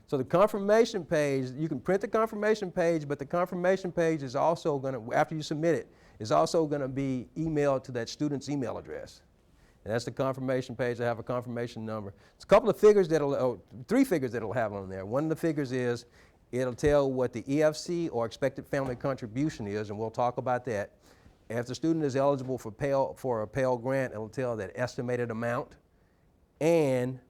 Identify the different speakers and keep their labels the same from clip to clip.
Speaker 1: So the confirmation page, you can print the confirmation page, but the confirmation page is also going to, after you submit it, is also going to be emailed to that student's email address. And that's the confirmation page. I have a confirmation number. It's a couple of figures that'll, 3 figures that'll have on there. One of the figures is, it'll tell what the EFC or expected family contribution is, and we'll talk about that. If the student is eligible for a Pell Grant, it'll tell that estimated amount. And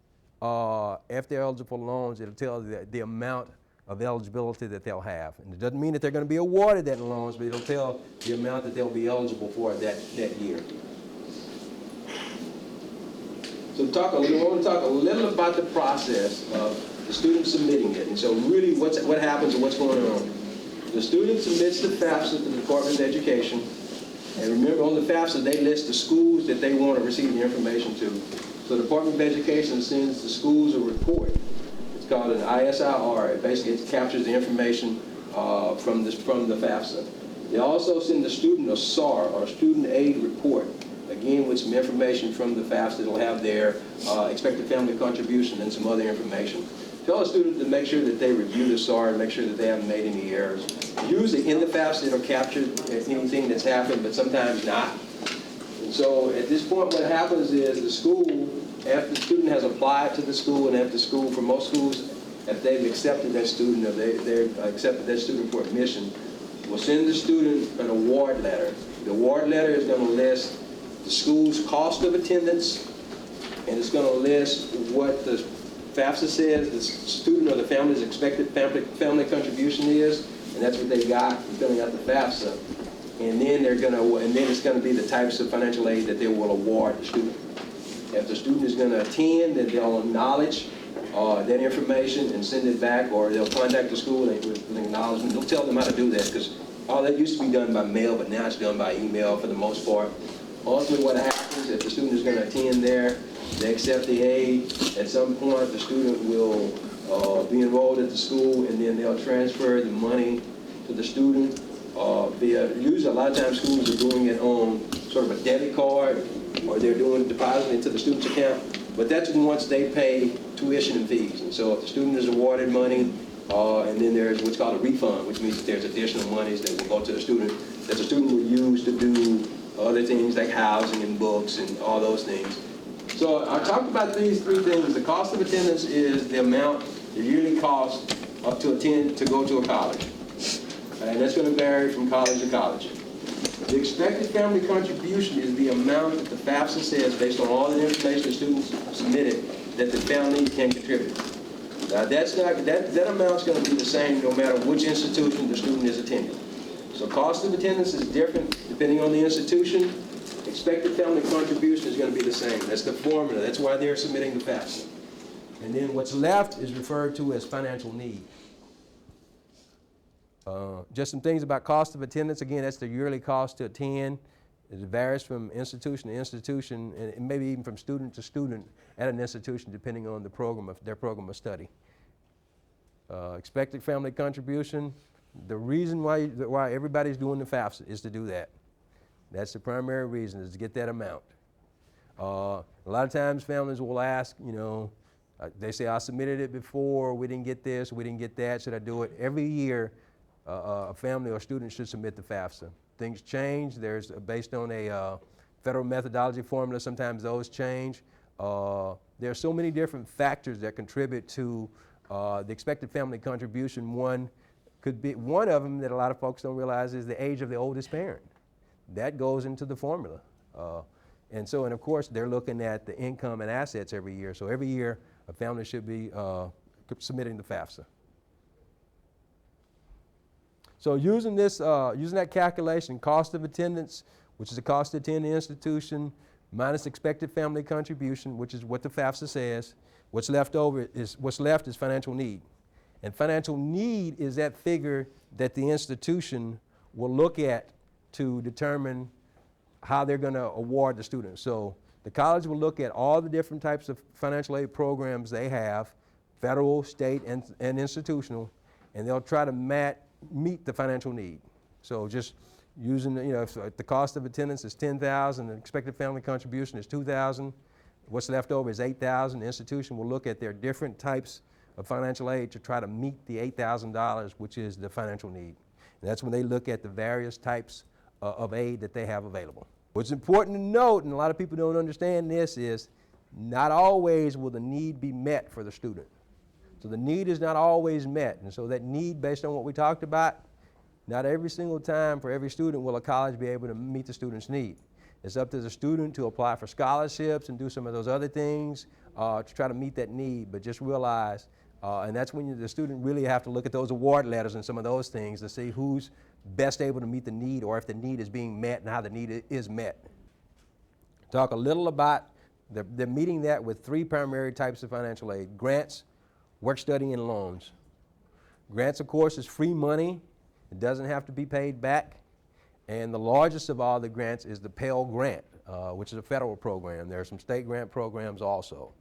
Speaker 1: if they're eligible for loans, it'll tell the amount of eligibility that they'll have. And it doesn't mean that they're going to be awarded that in loans, but it'll tell the amount that they'll be eligible for that year. So we want to talk a little about the process of the student submitting it. And so really what happens and what's going on. The student submits the FAFSA to the Department of Education. And remember, on the FAFSA, they list the schools that they want to receive the information to. So the Department of Education sends the schools a report. It's called an ISIR. It basically captures the information from the FAFSA. They also send the student a SAR, or student aid report, again with some information from the FAFSA. It'll have their expected family contribution and some other information. Tell a student to make sure that they review the SAR and make sure that they haven't made any errors. Usually in the FAFSA it'll capture anything that's happened, but sometimes not. And so at this point what happens is the school, after the student has applied to the school, and after school, for most schools, if they've accepted that student or they've accepted that student for admission, will send the student an award letter. The award letter is going to list the school's cost of attendance, and it's going to list what the FAFSA says the student or the family's expected family contribution is, and that's what they got from filling out the FAFSA. And then it's going to be the types of financial aid that they will award the student. If the student is going to attend, then they'll acknowledge that information and send it back, or they'll contact the school with an acknowledgement. They'll tell them how to do that, because all that used to be done by mail, but now it's done by email for the most part. Ultimately, what happens if the student is going to attend there, they accept the aid. At some point, the student will be enrolled at the school, and then they'll transfer the money to the student usually a lot of times schools are doing it on sort of a debit card, or they're doing depositing into the student's account. But that's once they pay tuition and fees. And so if the student is awarded money, and then there's what's called a refund, which means that there's additional monies that will go to the student that the student will use to do other things like housing and books and all those things. So I talked about these 3 things. The cost of attendance is the amount, the yearly cost up to go to a college. And that's going to vary from college to college. The expected family contribution is the amount that the FAFSA says, based on all the information the students submitted, that the family can contribute. Now that amount's going to be the same no matter which institution the student is attending. So cost of attendance is different depending on the institution. Expected family contribution is going to be the same. That's the formula. That's why they're submitting the FAFSA. And then what's left is referred to as financial need. Just some things about cost of attendance. Again, that's the yearly cost to attend. It varies from institution to institution, and maybe even from student to student at an institution, depending on the program of their program of study. Expected family contribution. The reason why everybody's doing the FAFSA is to do that. That's the primary reason, is to get that amount. A lot of times families will ask, they say, I submitted it before, we didn't get this, we didn't get that, should I do it? Every year, a family or student should submit the FAFSA. Things change. There's based on a federal methodology formula. Sometimes those change. There are so many different factors that contribute to the expected family contribution. One of them that a lot of folks don't realize is the age of the oldest parent. That goes into the formula. And of course, they're looking at the income and assets every year. So every year, a family should be submitting the FAFSA. So using that calculation, cost of attendance, which is the cost to attend the institution, minus expected family contribution, which is what the FAFSA says, what's left is financial need. And financial need is that figure that the institution will look at to determine how they're going to award the student. So the college will look at all the different types of financial aid programs they have, federal, state, and institutional, and they'll try to meet the financial need. So just using, if the cost of attendance is $10,000, the expected family contribution is $2,000, what's left over is $8,000. The institution will look at their different types
Speaker 2: of financial aid to try to meet the $8,000, which is the financial need. And that's when they look at the various types of aid that they have available. What's important to note, and a lot of people don't understand this, is not always will the need be met for the student. So the need is not always met, and so that need, based on what we talked about, not every single time for every student will a college be able to meet the student's need. It's up to the student to apply for scholarships and do some of those other things to try to meet that need, but just realize, and that's when the student really have to look at those award letters and some of those things to see who's best able to meet the need, or if the need is being met and how the need is met. Talk a little about they're meeting that with three primary types of financial aid: grants, work study, and loans. Grants, of course, is free money. It doesn't have to be paid back. And the largest of all the grants is the Pell Grant, which is a federal program. There are some state grant programs also,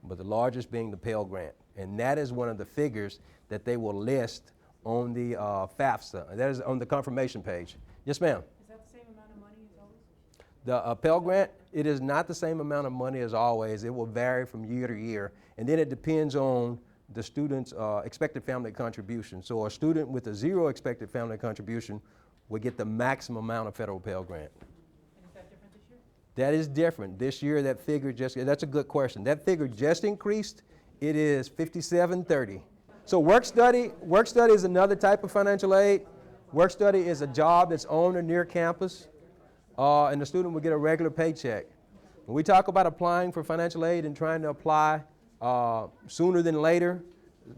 Speaker 2: but the largest being the Pell Grant. And that is one of the figures that they will list on the FAFSA. That is on the confirmation page. Yes, ma'am?
Speaker 3: Is that the same amount of money as always?
Speaker 2: The Pell Grant, it is not the same amount of money as always. It will vary from year to year. And then it depends on the student's expected family contribution. So a student with a 0 expected family contribution will get the maximum amount of federal Pell Grant.
Speaker 3: And is that different this year?
Speaker 2: That is different. This year that figure that's a good question. That figure just increased. It is $57.30. So work study is another type of financial aid. Work study is a job that's on or near campus, and the student will get a regular paycheck. When we talk about applying for financial aid and trying to apply sooner than later,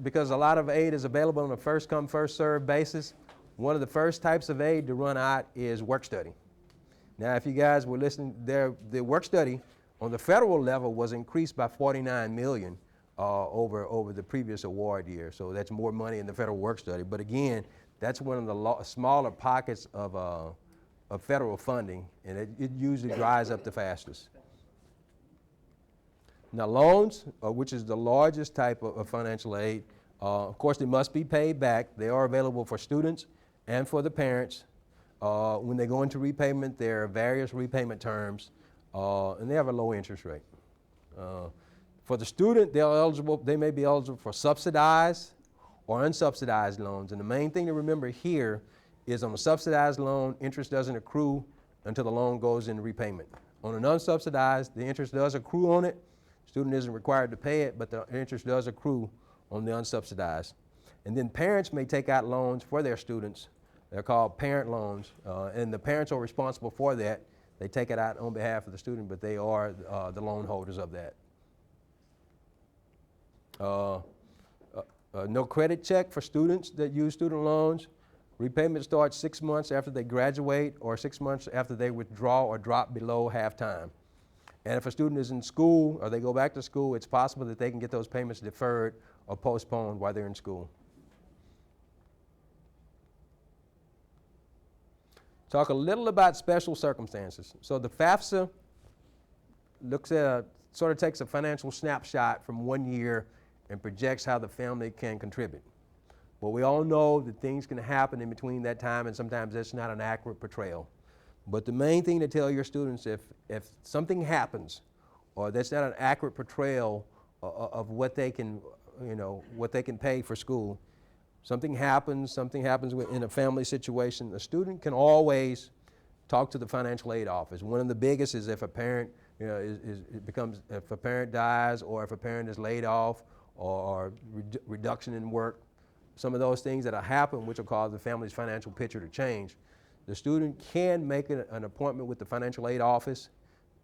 Speaker 2: because a lot of aid is available on a first come, first served basis, one of the first types of aid to run out is work study. Now, if you guys were listening, the work study on the federal level was increased by $49 million over the previous award year. So that's more money in the federal work study. But again, that's one of the smaller pockets of federal funding, and it usually dries up the fastest. Now, loans, which is the largest type of financial aid, of course, they must be paid back. They are available for students and for the parents. When they go into repayment, there are various repayment terms, and they have a low interest rate. For the student, they may be eligible for subsidized or unsubsidized loans. And the main thing to remember here is on a subsidized loan, interest doesn't accrue until the loan goes into repayment. On an unsubsidized, the interest does accrue on it. Student isn't required to pay it, but the interest does accrue on the unsubsidized. And then parents may take out loans for their students. They're called parent loans, and the parents are responsible for that. They take it out on behalf of the student, but they are the loan holders of that. No credit check for students that use student loans. Repayment starts 6 months after they graduate or 6 months after they withdraw or drop below half-time. And if a student is in school or they go back to school, it's possible that they can get those payments deferred or postponed while they're in school. Talk a little about special circumstances. So the FAFSA sort of takes a financial snapshot from 1 year and projects how the family can contribute. Well, we all know that things can happen in between that time, and sometimes that's not an accurate portrayal. But the main thing to tell your students, if something happens or that's not an accurate portrayal of what they can, what they can pay for school, something happens in a family situation, the student can always talk to the financial aid office. One of the biggest is if a parent, if a parent dies or if a parent is laid off or reduction in work, some of those things that will happen which will cause the family's financial picture to change. The student can make an appointment with the financial aid office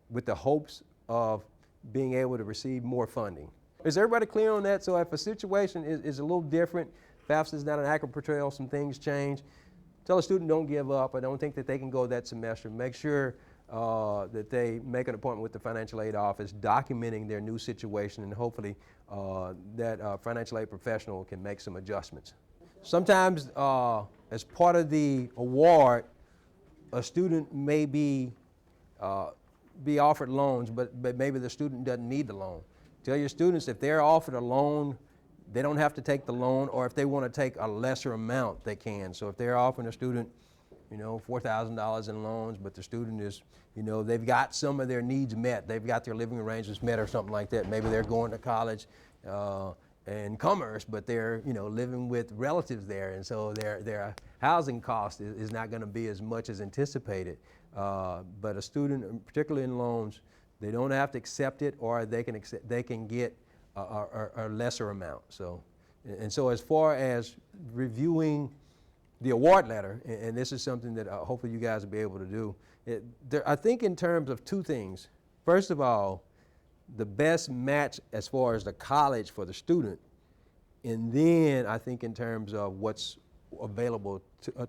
Speaker 2: with the hopes of being able to receive more funding. Is everybody clear on that? So if a situation is a little different, FAFSA is not an accurate portrayal, some things change, tell a student don't give up. I don't think that they can go that semester. Make sure that they make an appointment with the financial aid office documenting their new situation, and hopefully that financial aid professional can make some adjustments. Sometimes as part of the award, a student may be offered loans, but maybe the student doesn't need the loan. Tell your students if they're offered a loan, they don't have to take the loan, or if they want to take a lesser amount, they can. So if they're offering a student, $4,000 in loans, but the student is, they've got some of their needs met, they've got their living arrangements met or something like that. Maybe they're going to college and commerce, but they're living with relatives there, and so their housing cost is not going to be as much as anticipated. But a student, particularly in loans, they don't have to accept it, or they can get a lesser amount. So, and so as far as reviewing the award letter, and this is something that hopefully you guys will be able to do. I think in terms of two things. First of all, the best match as far as the college for the student, and then I think in terms of what's available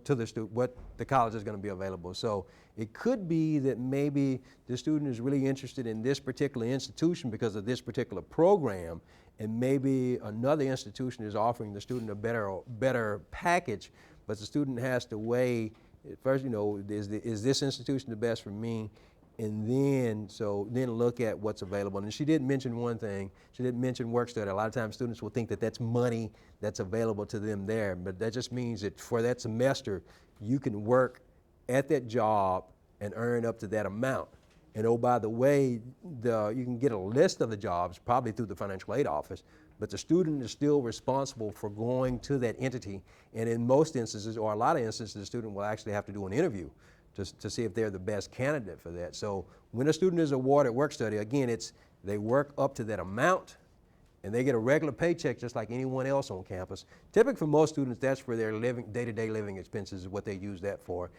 Speaker 2: to the student, what the college is going to be available. So it could be that maybe the student is really interested in this particular institution because of this particular program, and maybe another institution is offering the student a better package, but the student has to weigh first, is this institution the best for me? And then look at what's available. And she did mention one thing. She did mention work study. A lot of times students will think that that's money that's available to them there, but that just means that for that semester, you can work at that job and earn up to that amount. And oh, by the way, you can get a list of the jobs probably through the financial aid office, but the student is still responsible for going to that entity. And in most instances, or a lot of instances, the student will actually have to do an interview to see if they're the best candidate for that. So when a student is awarded work study, again, they work up to that amount, and they get a regular paycheck just like anyone else on campus. Typically for most students, that's for their day-to-day living expenses is what they use that for.